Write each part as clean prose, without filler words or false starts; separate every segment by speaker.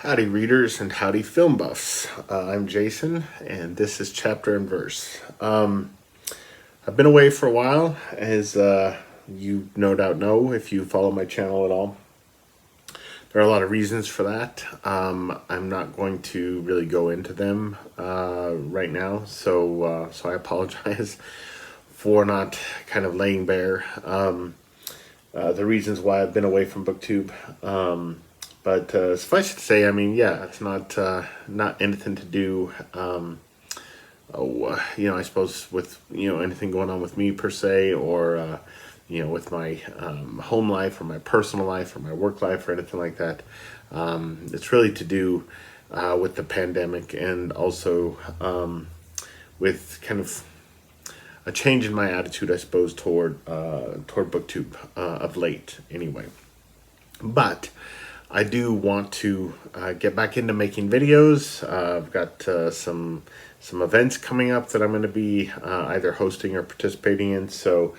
Speaker 1: Howdy readers and howdy film buffs. I'm Jason and this is Chapter and Verse. I've been away for a while, as you no doubt know if you follow my channel at all. There are a lot of reasons for that. I'm not going to really go into them right now, so I apologize for not kind of laying bare the reasons why I've been away from BookTube. But suffice it to say, I mean, yeah, it's not anything to do, I suppose with, anything going on with me per se, or, with my home life or my personal life or my work life or anything like that. It's really to do with the pandemic, and also with kind of a change in my attitude, I suppose, toward BookTube of late anyway. But I do want to get back into making videos. I've got some events coming up that I'm going to be either hosting or participating in, so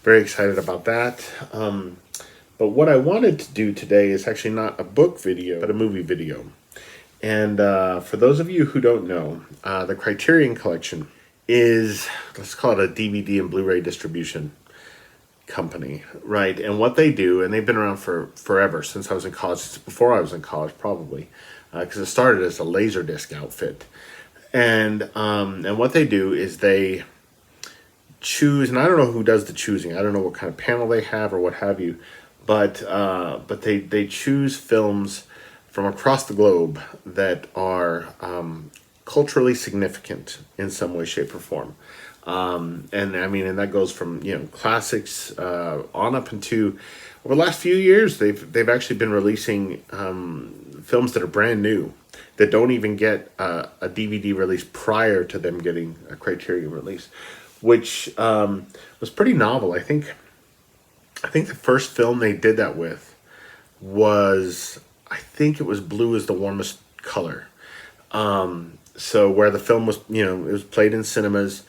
Speaker 1: very excited about that. But what I wanted to do today is actually not a book video, but a movie video. And for those of you who don't know, the Criterion Collection is, let's call it a DVD and Blu-ray distribution company, right? And what they do, and they've been around for forever, since I was in college, since before I was in college probably, because it started as a Laserdisc outfit. And what they do is they choose, and I don't know who does the choosing. I don't know what kind of panel they have or what have you, but they choose films from across the globe that are culturally significant in some way, shape, or form. And I mean, and that goes from, classics on up into, over the last few years, they've actually been releasing films that are brand new, that don't even get a DVD release prior to them getting a Criterion release, which was pretty novel. I think the first film they did that with was, I think it was Blue is the Warmest Color. So where the film was, it was played in cinemas.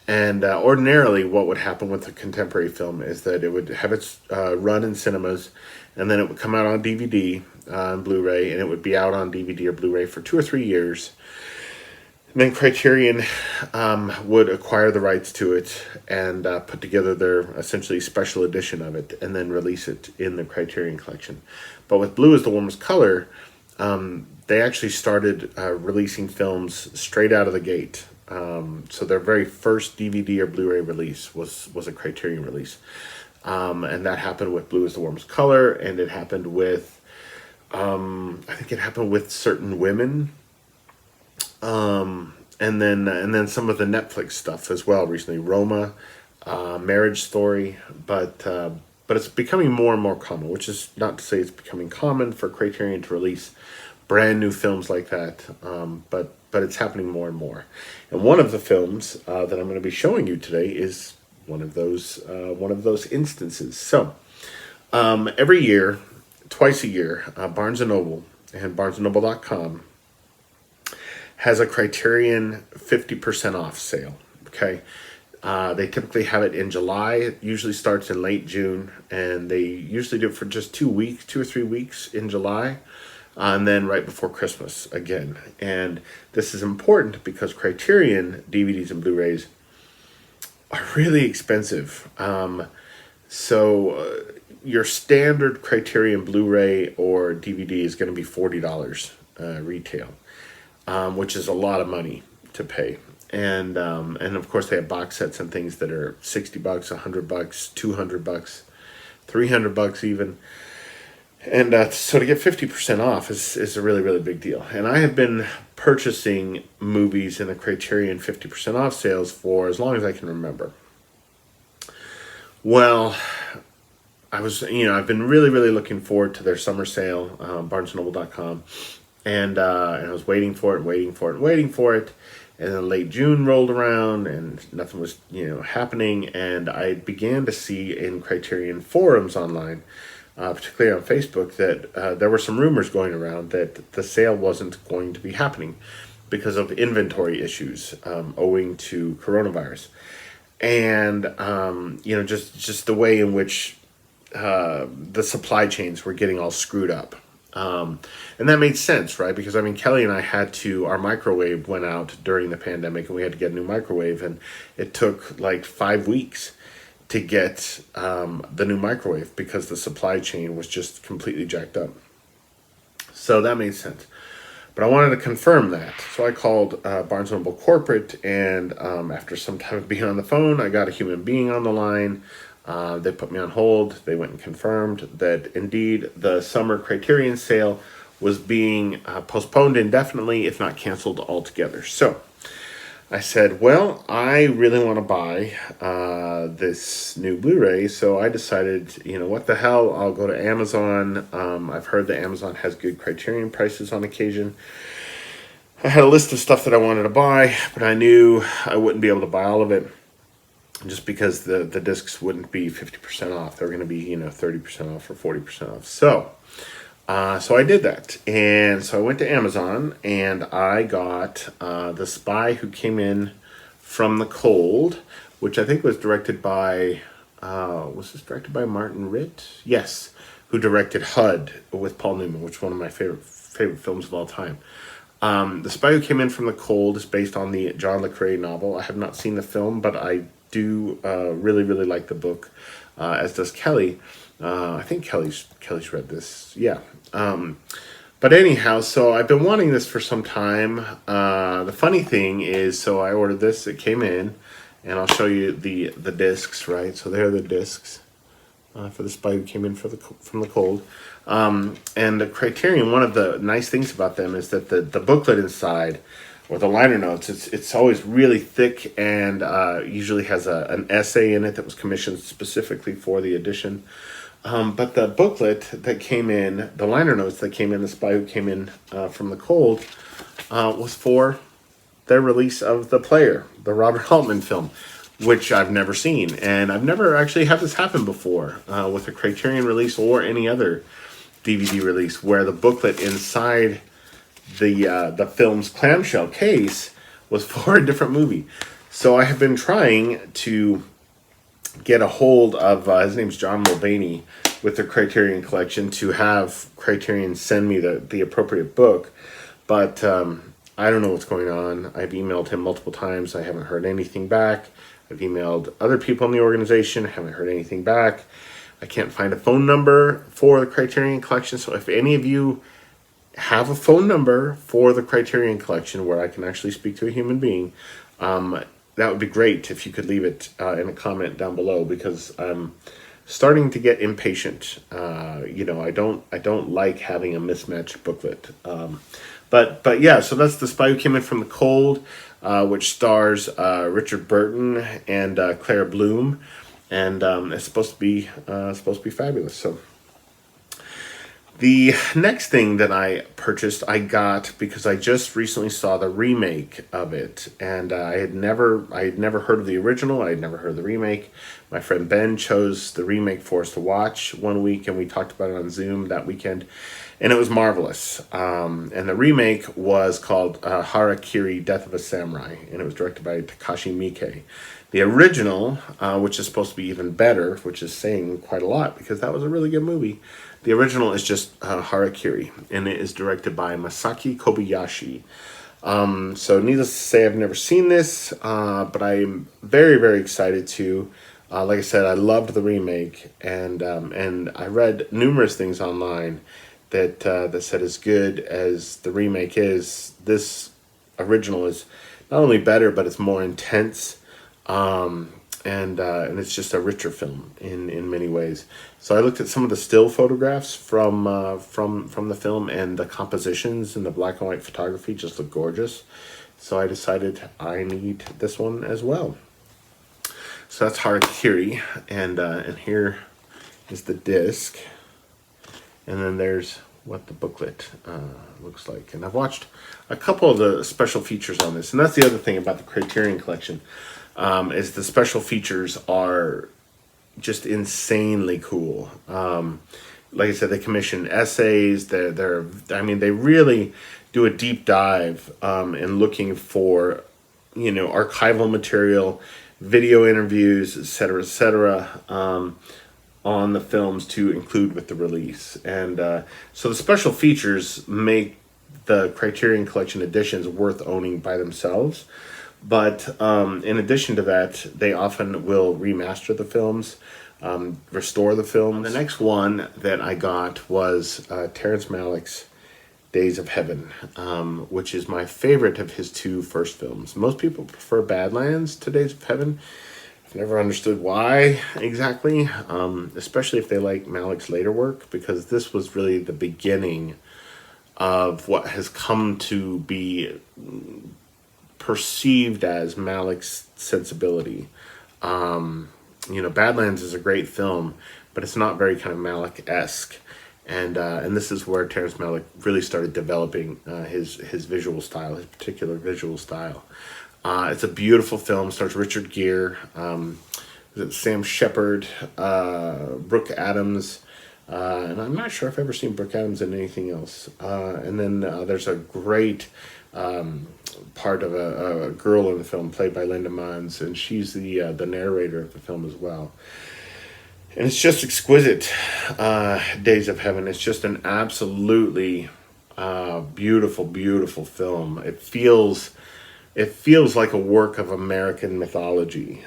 Speaker 1: And ordinarily what would happen with a contemporary film is that it would have its run in cinemas, and then it would come out on DVD and Blu-ray, and it would be out on DVD or Blu-ray for 2 or 3 years. And then Criterion would acquire the rights to it and put together their essentially special edition of it, and then release it in the Criterion Collection. But with Blue is the Warmest Color, they actually started releasing films straight out of the gate. So their very first DVD or Blu-ray release was a Criterion release. And that happened with Blue is the Warmest Color, and it happened with, I think it happened with Certain Women. And then some of the Netflix stuff as well recently, Roma, Marriage Story, but it's becoming more and more common, which is not to say it's becoming common for Criterion to release brand new films like that, but it's happening more and more. And one of the films that I'm going to be showing you today is one of those instances. So every year, twice a year, Barnes & Noble and BarnesandNoble.com has a Criterion 50% off sale. Okay, they typically have it in July. It usually starts in late June, and they usually do it for just 2 weeks, 2 or 3 weeks in July. And then right before Christmas again. And this is important because Criterion DVDs and Blu-rays are really expensive. So your standard Criterion Blu-ray or DVD is going to be $40 retail, which is a lot of money to pay. And of course they have box sets and things that are $60, $100, $200, $300 even. And so to get 50% off is a really, really big deal. And I have been purchasing movies in the Criterion 50% off sales for as long as I can remember. Well, I've been really, really looking forward to their summer sale, BarnesandNoble.com. And I was waiting for it. And then late June rolled around and nothing was, happening. And I began to see in Criterion forums online, particularly on Facebook, that there were some rumors going around that the sale wasn't going to be happening because of inventory issues owing to coronavirus. And, just the way in which the supply chains were getting all screwed up. And that made sense, right? Because I mean, Kelly and I our microwave went out during the pandemic, and we had to get a new microwave, and it took like 5 weeks to get the new microwave because the supply chain was just completely jacked up. So that made sense. But I wanted to confirm that. So I called Barnes & Noble Corporate, and after some time of being on the phone, I got a human being on the line. They put me on hold. They went and confirmed that indeed the summer Criterion sale was being postponed indefinitely, if not canceled altogether. So I said, well, I really want to buy this new Blu-ray, so I decided, what the hell, I'll go to Amazon. I've heard that Amazon has good Criterion prices on occasion. I had a list of stuff that I wanted to buy, but I knew I wouldn't be able to buy all of it just because the discs wouldn't be 50% off. They were going to be, 30% off or 40% off. So I did that, and so I went to Amazon, and I got The Spy Who Came In From the Cold, which I think was directed by, was this directed by Martin Ritt? Yes, who directed HUD with Paul Newman, which is one of my favorite films of all time. The Spy Who Came In From the Cold is based on the John le Carré novel. I have not seen the film, but I do really, really like the book, as does Kelly. I think Kelly's read this. Yeah. But anyhow, so I've been wanting this for some time. The funny thing is, so I ordered this. It came in, and I'll show you the discs, right? So there are the discs for The Spy Who Came In from the Cold. And the Criterion, one of the nice things about them is that the booklet inside, or the liner notes, it's always really thick, and usually has an essay in it that was commissioned specifically for the edition. But the booklet that came in, the liner notes that came in, The Spy Who Came In from the Cold, was for their release of The Player, the Robert Altman film, which I've never seen. And I've never actually had this happen before with a Criterion release or any other DVD release, where the booklet inside the film's clamshell case was for a different movie. So I have been trying to get a hold of, his name's John Mulvaney, with the Criterion Collection, to have Criterion send me the appropriate book. But I don't know what's going on. I've emailed him multiple times. I haven't heard anything back. I've emailed other people in the organization. Haven't heard anything back. I can't find a phone number for the Criterion Collection. So if any of you have a phone number for the Criterion Collection where I can actually speak to a human being, that would be great if you could leave it in a comment down below, because I'm starting to get impatient. I don't like having a mismatched booklet. But yeah, so that's The Spy Who Came In From the Cold, which stars Richard Burton and Claire Bloom, and it's supposed to be fabulous. So the next thing that I purchased, I got because I just recently saw the remake of it, and I had never heard of the original. I had never heard of the remake. My friend Ben chose the remake for us to watch one week, and we talked about it on Zoom that weekend, and it was marvelous. And the remake was called Harakiri: Death of a Samurai, and it was directed by Takashi Miike. The original, which is supposed to be even better, which is saying quite a lot because that was a really good movie. The original is just Harakiri, and it is directed by Masaki Kobayashi. So needless to say, I've never seen this, but I'm very, very excited to. Like I said, I loved the remake, and I read numerous things online that said as good as the remake is, this original is not only better, but it's more intense. And it's just a richer film in many ways. So I looked at some of the still photographs from the film, and the compositions and the black and white photography just look gorgeous. So I decided I need this one as well. So that's Harakiri, and here is the disc, and then there's what the booklet looks like. And I've watched a couple of the special features on this, and that's the other thing about the Criterion Collection. Is the special features are just insanely cool. Like I said, they commission essays. They really do a deep dive in looking for, archival material, video interviews, etc., etc. on the films to include with the release. And so the special features make the Criterion Collection editions worth owning by themselves. But in addition to that, they often will remaster the films, restore the films. The next one that I got was Terrence Malick's Days of Heaven, which is my favorite of his two first films. Most people prefer Badlands to Days of Heaven. I've never understood why exactly, especially if they like Malick's later work, because this was really the beginning of what has come to be perceived as Malick's sensibility. Badlands is a great film, but it's not very kind of Malick-esque. And this is where Terrence Malick really started developing his visual style, his particular visual style. It's a beautiful film. It stars Richard Gere, Sam Shepard, Brooke Adams, and I'm not sure if I've ever seen Brooke Adams in anything else. And then there's a great part of a girl in the film played by Linda Munz, and she's the narrator of the film as well. And it's just exquisite, Days of Heaven. It's just an absolutely beautiful, beautiful film. It feels like a work of American mythology,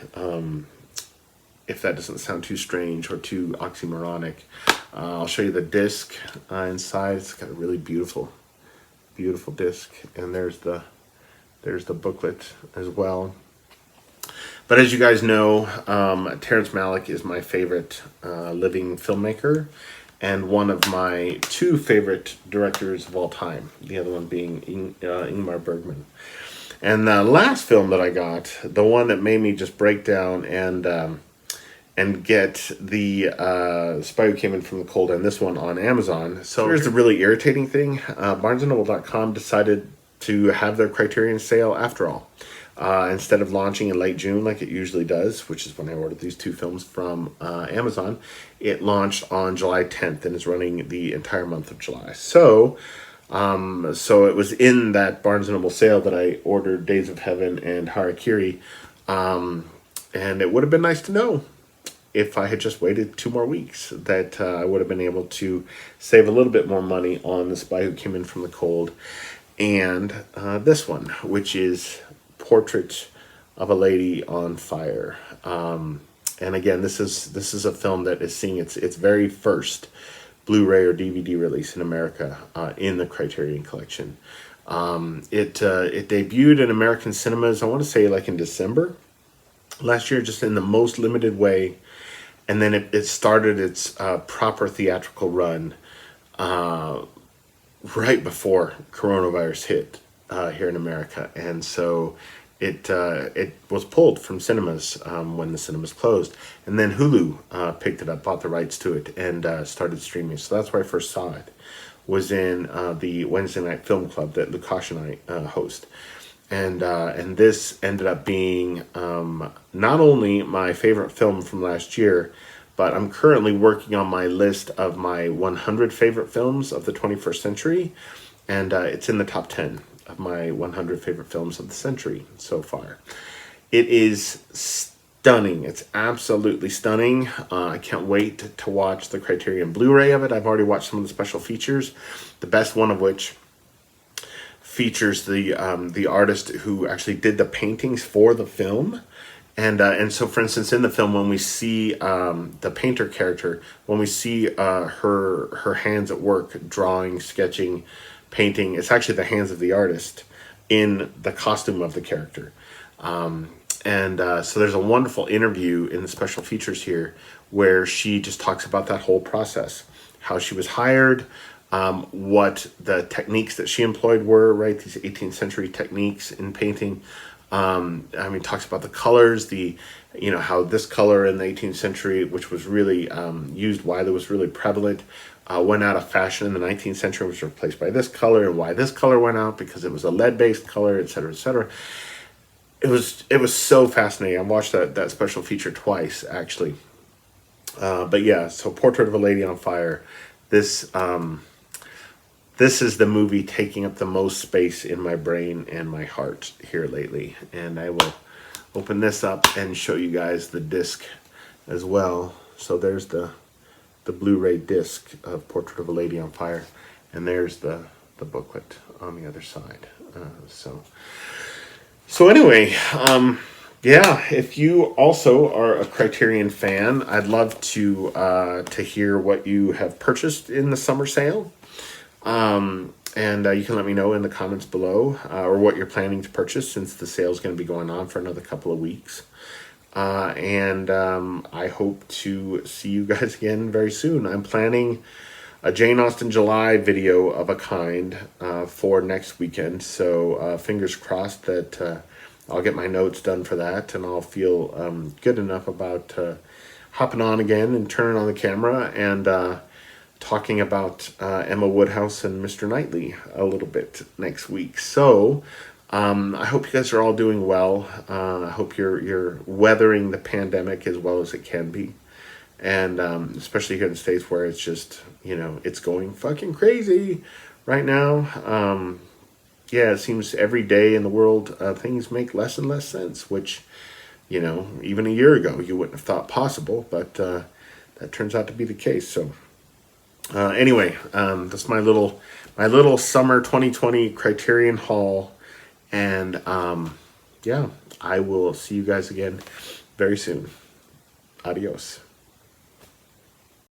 Speaker 1: if that doesn't sound too strange or too oxymoronic. I'll show you the disc inside. It's got a really beautiful, beautiful disc, and there's the booklet as well. But as you guys know, Terrence Malick is my favorite living filmmaker, and one of my two favorite directors of all time. The other one being Ingmar Bergman. And the last film that I got, the one that made me just break down and get the Spy Who Came In From the Cold, and this one on Amazon. So here's the really irritating thing. BarnesandNoble.com decided to have their Criterion sale after all. Instead of launching in late June like it usually does, which is when I ordered these two films from Amazon, it launched on July 10th and is running the entire month of July. So it was in that Barnes & Noble sale that I ordered Days of Heaven and Harakiri, and it would have been nice to know if I had just waited 2 more weeks that I would have been able to save a little bit more money on The Spy Who Came In From the Cold and this one, which is Portrait of a Lady on Fire. And again, this is a film that is seeing its very first Blu-ray or DVD release in America in the Criterion Collection. It debuted in American cinemas, I want to say like in December last year, just in the most limited way. And then it started its proper theatrical run right before coronavirus hit here in America. And so it was pulled from cinemas when the cinemas closed. And then Hulu picked it up, bought the rights to it, and started streaming. So that's where I first saw it, was in the Wednesday Night Film Club that Lukash and I host. And this ended up being not only my favorite film from last year, but I'm currently working on my list of my 100 favorite films of the 21st century, and it's in the top 10 of my 100 favorite films of the century so far. It is stunning. It's absolutely stunning. I can't wait to watch the Criterion Blu-ray of it. I've already watched some of the special features, the best one of which features the artist who actually did the paintings for the film. And so, for instance, in the film, when we see the painter character, when we see her hands at work, drawing, sketching, painting, it's actually the hands of the artist in the costume of the character. So there's a wonderful interview in the special features here where she just talks about that whole process, how she was hired, what the techniques that she employed were, right? These 18th century techniques in painting. Talks about the colors, how this color in the 18th century, which was really used widely, was really prevalent, went out of fashion in the 19th century, was replaced by this color, and why this color went out, because it was a lead-based color, etc., etc. It was so fascinating. I watched that special feature twice, actually. But yeah, so Portrait of a Lady on Fire. This is the movie taking up the most space in my brain and my heart here lately. And I will open this up and show you guys the disc as well. So there's the Blu-ray disc of Portrait of a Lady on Fire, and there's the booklet on the other side. So anyway, yeah, if you also are a Criterion fan, I'd love to hear what you have purchased in the summer sale. And you can let me know in the comments below, or what you're planning to purchase, since the sale is going to be going on for another couple of weeks. And I hope to see you guys again very soon. I'm planning a Jane Austen July video of a kind for next weekend. So fingers crossed that I'll get my notes done for that, and I'll feel good enough about hopping on again and turning on the camera and talking about Emma Woodhouse and Mr. Knightley a little bit next week. So I hope you guys are all doing well. I hope you're weathering the pandemic as well as it can be. And especially here in the States, where it's just, it's going fucking crazy right now. Yeah, it seems every day in the world, things make less and less sense, which, even a year ago you wouldn't have thought possible, but that turns out to be the case. So anyway, that's my little summer 2020 Criterion haul. And yeah, I will see you guys again very soon. Adios.